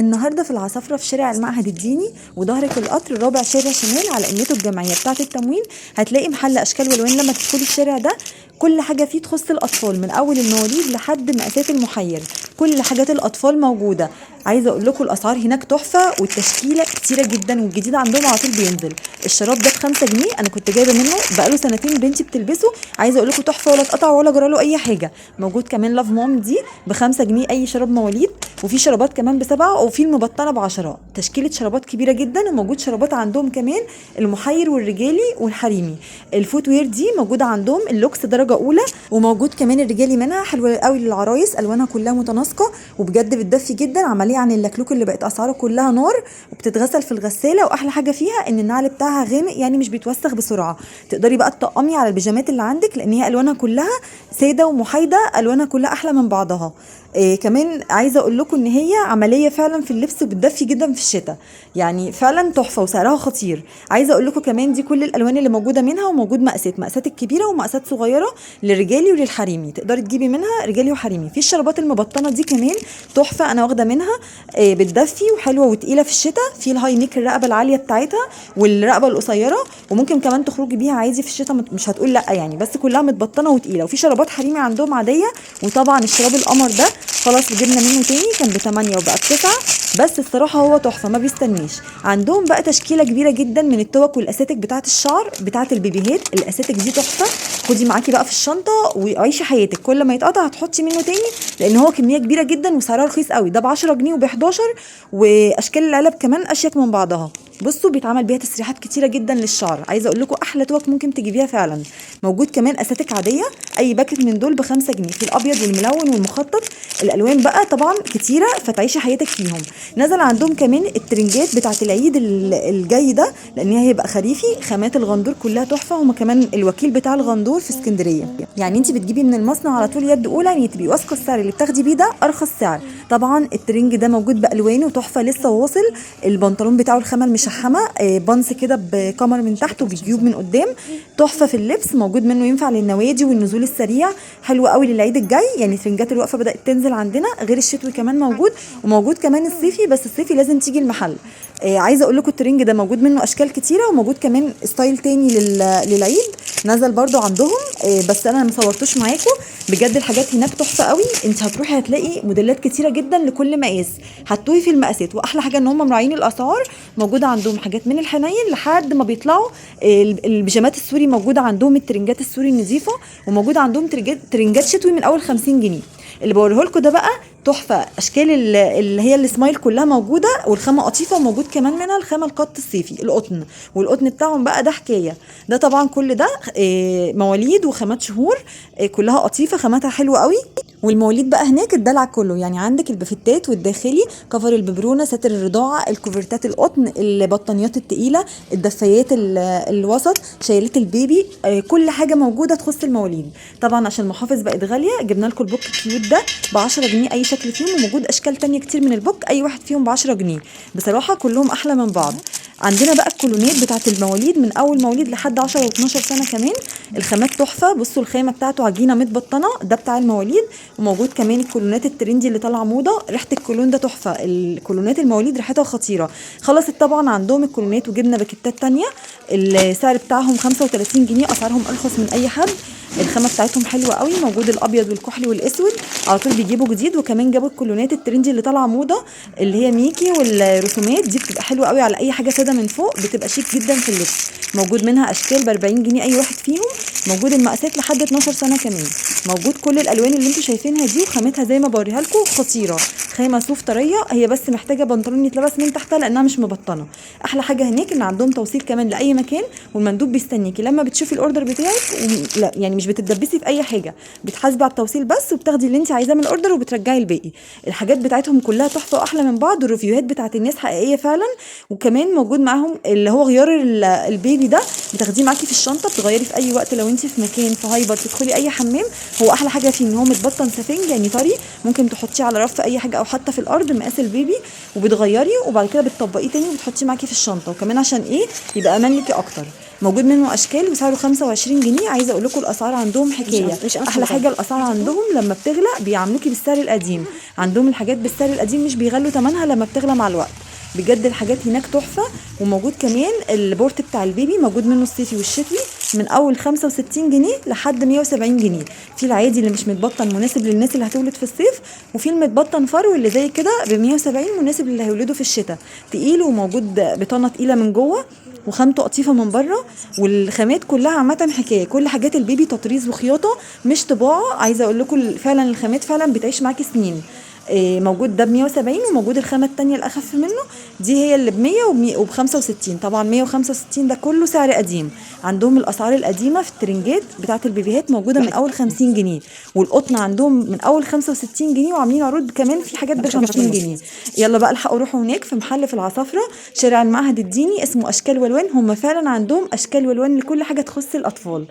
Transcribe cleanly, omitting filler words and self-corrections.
النهارده في العصافرة في شارع المعهد الديني وظهرك القطر رابع شارع شمال على قمته الجمعية بتاعة التموين. هتلاقي محل أشكال والوان لما تدخلي الشارع ده كل حاجة فيه تخص الأطفال من أول المواليد لحد مقاسات المحير. كل حاجات الأطفال موجودة. عايزة أقول لكم الأسعار هناك تحفة والتشكيلة كتيرة جدا والجديد عندهم على طول بينزل. الشراب ده ب5 جنيه، أنا كنت جايبة منه بقاله سنتين بنتي بتلبسه. عايزة أقول لكم تحفة ولا اتقطع ولا جراله أي حاجة. موجود كمان لاف مام دي ب5 جنيه أي شراب مواليد، وفي شرابات كمان ب7، وفي المبطنة ب10. تشكيلة شرابات كبيرة جدا، وموجود شرابات عندهم كمان المحير والرجالي والحريمي. الفوت وير دي موجودة عندهم اللوكس درجة أولى، وموجود كمان الرجالي منها حلوة قوي للعرايس، ألوانها كلها متناسقة وبجد بتدفي جدا، عملية عن اللكلوك اللي بقت أسعاره كلها نار وبتتغسل في الغسالة. وأحلى حاجة فيها إن النعل بتاعها غامق، يعني مش بيتوسخ بسرعة. تقدري بقى تطقمي على البيجامات اللي عندك لأن هي ألوانها كلها سادة ومحايدة، ألوانها كلها أحلى من بعضها. كمان عايزه اقول لكم ان هي عمليه فعلا في اللبس وبتدفي جدا في الشتاء، يعني فعلا تحفه وسعرها خطير. عايزه اقول لكم كمان دي كل الالوان اللي موجوده منها، وموجود مقاسات الكبيره ومقاسات صغيره للرجالي وللحريمي، تقدري تجيبي منها رجالي وحريمي. في الشرابات المبطنه دي كمان تحفه، انا واخده منها بتدفي وحلوه وتقيله في الشتاء. في الهاي نيك الرقبه العاليه بتاعتها والرقبه القصيره، وممكن كمان تخرجي بيها عادي في الشتاء، مش هتقول لا يعني، بس كلها متبطنه وتقيله. وفي شرابات حريمي عندهم عاديه، وطبعا الشراب القمر ده خلاص جبنا منه تاني، كان ب8 وبقى ب9، بس الصراحه هو تحفه ما بيستنيش. عندهم بقى تشكيله كبيره جدا من التوك والاساتك بتاعه الشعر بتاعه البيبيهات. الاساتك دي تحفه، خدي معاكي بقى في الشنطه وعيشي حياتك، كل ما يتقطع هتحطي منه تاني، لان هو كميه كبيره جدا وسعرها رخيص قوي. ده ب10 جنيه وب11، واشكال العلب كمان اشيك من بعضها. بصوا بيتعمل بيها تسريحات كتيره جدا للشعر. عايزه اقول لكم احلى توك ممكن تجيبيها فعلا. موجود كمان اساتك عاديه، اي باكت من دول ب5 جنيه، في الابيض والملون والمخطط. الالوان بقى طبعا كتيره فتعيشي حياتك فيهم. نزل عندهم كمان الترنجات بتاعت العيد الجاي ده، لان هي هيبقى خريفي. خامات الغندور كلها تحفه، هما كمان الوكيل بتاع الغندور في اسكندريه، يعني انت بتجيبي من المصنع على طول يد اولى، يعني تبقي واثقه السعر اللي بتاخدي بيه ده ارخص سعر. طبعا الترنج ده موجود بالوانه تحفه لسه واصل. البنطلون بتاعه الخامه المشحمه، بانس كده بكمر من تحت وبجيوب من قدام، تحفه في اللبس. موجود منه ينفع للنوادي والنزول السريع، حلو قوي للعيد الجاي. يعني ترنجات الوقفه بدات تنزل عندنا، غير الشتوي كمان موجود، وموجود كمان الصيفي، بس الصيفي لازم تيجي المحل. عايزه اقول لكم الترنج ده موجود منه اشكال كتيره، وموجود كمان ستايل تاني للعيد نزل برضو عندهم. بس انا ما صورتوش معاكم. بجد الحاجات هناك تحفه قوي، انت هتروحي هتلاقي موديلات كتيره جدا لكل مقاس، هتوهي في المقاسات. واحلى حاجه ان هم مراعين الاسعار، موجوده عندهم حاجات من الحنين لحد ما بيطلعوا. البيجامات السوري موجوده عندهم، الترنجات السوري النظيفه، وموجود عندهم ترنجات شتوي من اول 50 جنيه. اللي بوريه لكم ده بقى تحفه، اشكال اللي هي السمايل كلها موجوده، والخامه قطيفه، وموجود كمان منها الخامه القط الصيفي القطن، والقطن بتاعهم بقى ده حكايه. ده طبعا كل ده مواليد وخامات شهور، كلها قطيفه، خاماتها حلوه قوي. والمواليد بقى هناك الدلع كله، يعني عندك البفتات والداخلي، كفر الببرونه، ساتر الرضاعه، الكوفرتات القطن، البطانيات التقيله، الدفايات الوسط، شايلات البيبي، كل حاجه موجوده تخص المواليد. طبعا عشان المحافظ بقت غاليه جبنا لكم البوك كيوت ده ب10 جنيه اي شكل فيهم، وموجود اشكال تانية كتير من البوك، اي واحد فيهم ب10 جنيه. بصراحه كلهم احلى من بعض. عندنا بقى الكولونات بتاعت المواليد من اول مواليد لحد 10 و12 سنه كمان، الخامات تحفه. بصوا الخامه بتاعته عجينه متبطنه، ده بتاع المواليد. وموجود كمان الكولونات الترندي اللي طالعه موضه، ريحه الكولون ده تحفه. الكولونات المواليد ريحتها خطيره. خلصت طبعا عندهم الكولونات وجبنا باكيتات تانية، السعر بتاعهم 35 جنيه، اسعارهم ارخص من اي حد. الخامه بتاعتهم حلوه قوي، موجود الابيض والكحلي والاسود، على طول بيجيبوا جديد. وكمان جابوا الكولونات الترندي اللي طالعه موضه، اللي هي ميكي والرسومات دي، بتبقى حلوه قوي على اي حاجه ساده من فوق، بتبقى شيك جدا في اللبس. موجود منها اشكال ب40 جنيه اي واحد فيهم، موجود المقاسات لحد 12 سنه كمان. موجود كل الالوان اللي انتم شايفينها دي، وخامتها زي ما بوريها لكم خطيره، خامه صوف طريه، هي بس محتاجه بنطلون يتلبس من تحتها لانها مش مبطنه. احلى حاجه هناك ان عندهم توصيل كمان لاي مكان، والمندوب بيستنيكي لما بتشوفي الاوردر بتاعك. لا يعني مش بتتدبسي في اي حاجه، بتحاسبي على التوصيل بس، وبتاخدي اللي انت عايزاه من الاوردر وبترجعي الباقي. الحاجات بتاعتهم كلها تحفه واحلى من بعض، والريفيوهات بتاعت الناس حقيقيه فعلا. وكمان موجود معاهم اللي هو غيار البيبي ده، بتاخديه معاكي في الشنطه، بتغيري في اي وقت لو انت في مكان في هايبر تدخلي اي حمام. هو احلى حاجه فيه ان هو متبطن سفنج، يعني طري، ممكن تحطيه على رف اي حاجه او حتى في الارض مقاس البيبي، وبتغيري وبعد كده بتطبقيه تاني وبتحطيه معاكي في الشنطه. وكمان عشان ايه؟ يبقى امان ليكي اكتر. موجود منه اشكال وسعره 25 جنيه. عايزه اقول لكم الاسعار عندهم حكايه. مش احلى حاجه الاسعار عندهم لما بتغلى بيعاملوكي بالسعر القديم. عندهم الحاجات بالسعر القديم، مش بيغلوا ثمنها لما بتغلى مع الوقت. بجد الحاجات هناك تحفه. وموجود كمان البورت بتاع البيبي، موجود منه الصيفي والشتوي من اول 65 جنيه لحد 170 جنيه. في العادي اللي مش متبطن مناسب للناس اللي هتولد في الصيف، وفي المتبطن فرو اللي زي كده ب 170 مناسب للي هيولدوا في الشتاء. تقيل وموجود بطانه تقيله من جوه وخامته قطيفه من بره. والخامات كلها عامه حكايه. كل حاجات البيبي تطريز وخياطه مش طباعه. عايزه اقول لكم فعلا الخامات فعلا بتعيش معاكي سنين. موجود ده ب 170، وموجود الخامه التانية الاخف منه دي هي اللي ب 100 وب 65. طبعا 165 ده كله سعر قديم. عندهم الاسعار القديمه في الترنجات بتاعه البيبيهات موجوده من اول 50 جنيه، والقطن عندهم من اول 65 جنيه، وعاملين عروض كمان في حاجات ب 50 جنيه. يلا بقى الحقوا روحوا هناك في محل في العصافره شارع المعهد الديني اسمه اشكال والوان. هم فعلا عندهم اشكال والوان لكل حاجه تخص الاطفال.